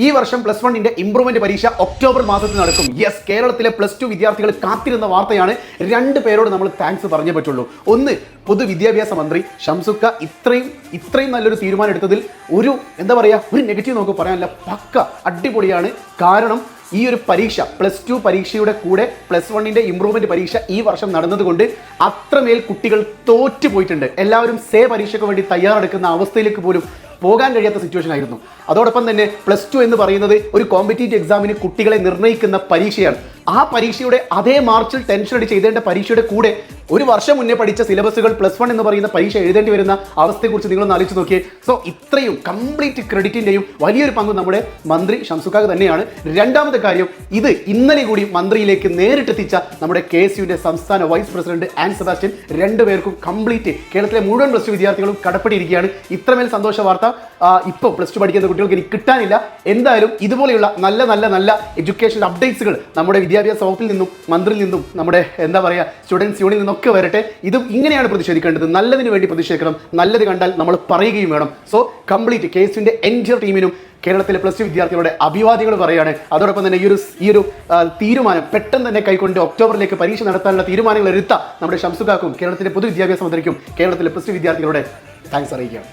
ഈ വർഷം പ്ലസ് വണ്ണിന്റെ ഇംപ്രൂവ്മെന്റ് പരീക്ഷ ഒക്ടോബർ മാസത്തിൽ നടക്കും. യെസ്, കേരളത്തിലെ +2 വിദ്യാർത്ഥികൾ കാത്തിരുന്ന വാർത്തയാണ്. 2 പേരോട് നമ്മൾ താങ്ക്സ് പറഞ്ഞേ പറ്റുള്ളൂ. ഒന്ന്, പൊതുവിദ്യാഭ്യാസ മന്ത്രി ഷംസുക്ക ഇത്രയും നല്ലൊരു തീരുമാനം എടുത്തതിൽ ഒരു നെഗറ്റീവ് നമുക്ക് പറയാനില്ല. പക്ക അടിപൊളിയാണ്. കാരണം ഈ ഒരു പരീക്ഷ +2 പരീക്ഷയുടെ കൂടെ പ്ലസ് വണ്ണിന്റെ ഇംപ്രൂവ്മെന്റ് പരീക്ഷ ഈ വർഷം നടന്നതുകൊണ്ട് അത്രമേൽ കുട്ടികൾ തോറ്റു പോയിട്ടുണ്ട്. എല്ലാവരും പരീക്ഷയ്ക്ക് വേണ്ടി തയ്യാറെടുക്കുന്ന അവസ്ഥയിലേക്ക് പോലും പോകാൻ കഴിയാത്ത സിറ്റുവേഷൻ ആയിരുന്നു. അതോടൊപ്പം തന്നെ +2 എന്ന് പറയുന്നത് ഒരു കോമ്പറ്റീറ്റീവ് എക്സാമിന് കുട്ടികളെ നിർണ്ണയിക്കുന്ന പരീക്ഷയാണ്. ആ പരീക്ഷയുടെ അതേ മാർച്ചിൽ ടെൻഷൻ അടിച്ച് എഴുതേണ്ട പരീക്ഷയുടെ കൂടെ ഒരു വർഷം മുന്നേ പഠിച്ച സിലബസുകൾ +1 എന്ന് പറയുന്ന പരീക്ഷ എഴുതേണ്ടി വരുന്ന അവസ്ഥയെക്കുറിച്ച് നിങ്ങളൊന്ന് ആലോചിച്ച് നോക്കിയേ. സോ ഇത്രയും കംപ്ലീറ്റ് ക്രെഡിറ്റിൻ്റെയും വലിയൊരു പങ്ക് നമ്മുടെ മന്ത്രി ഷംസുക്കാക്ക് തന്നെയാണ്. രണ്ടാമത്തെ കാര്യം, ഇത് ഇന്നലെ കൂടി മന്ത്രിയിലേക്ക് നേരിട്ടെത്തിച്ച നമ്മുടെ KSUവിൻ്റെ സംസ്ഥാന വൈസ് പ്രസിഡന്റ് ആൻ സെബാസ്റ്റ്യൻ, 2 പേർക്കും കംപ്ലീറ്റ് കേരളത്തിലെ മുഴുവൻ +2 വിദ്യാർത്ഥികളും കടപ്പെട്ടിരിക്കുകയാണ്. ഇത്രമേൽ സന്തോഷ വാർത്ത ഇപ്പോൾ +2 പഠിക്കുന്ന കുട്ടികൾക്ക് ഇനി കിട്ടാനില്ല. എന്തായാലും ഇതുപോലെയുള്ള നല്ല എഡ്യൂക്കേഷൻ അപ്ഡേറ്റ്സുകൾ നമ്മുടെ വിദ്യാഭ്യാസ വകുപ്പിൽ നിന്നും മന്ത്രിയിൽ നിന്നും നമ്മുടെ സ്റ്റുഡൻസ് യൂണിയനിൽ നിന്നൊക്കെ വരട്ടെ. ഇതും ഇങ്ങനെയാണ് പ്രതിഷേധിക്കേണ്ടത്. നല്ലതിന് വേണ്ടി പ്രതിഷേധിക്കണം. നല്ലത് കണ്ടാൽ നമ്മൾ പറയുകയും വേണം. സോ കംപ്ലീറ്റ് KSUവിൻ്റെ എൻജിയർ ടീമിനും കേരളത്തിലെ +2 വിദ്യാർത്ഥികളുടെ അഭിവാദ്യങ്ങൾ പറയുകയാണ്. അതോടൊപ്പം തന്നെ ഈ ഒരു തീരുമാനം പെട്ടെന്ന് തന്നെ കൈക്കൊണ്ട് ഒക്ടോബറിലേക്ക് പരീക്ഷ നടത്താനുള്ള തീരുമാനങ്ങൾ എടുത്ത നമ്മുടെ ഷംസുക്കാക്കും കേരളത്തിലെ പൊതുവിദ്യാഭ്യാസ മന്ത്രിക്കും കേരളത്തിലെ +2 വിദ്യാർത്ഥികളുടെ താങ്ക്സ് അറിയിക്കുകയാണ്.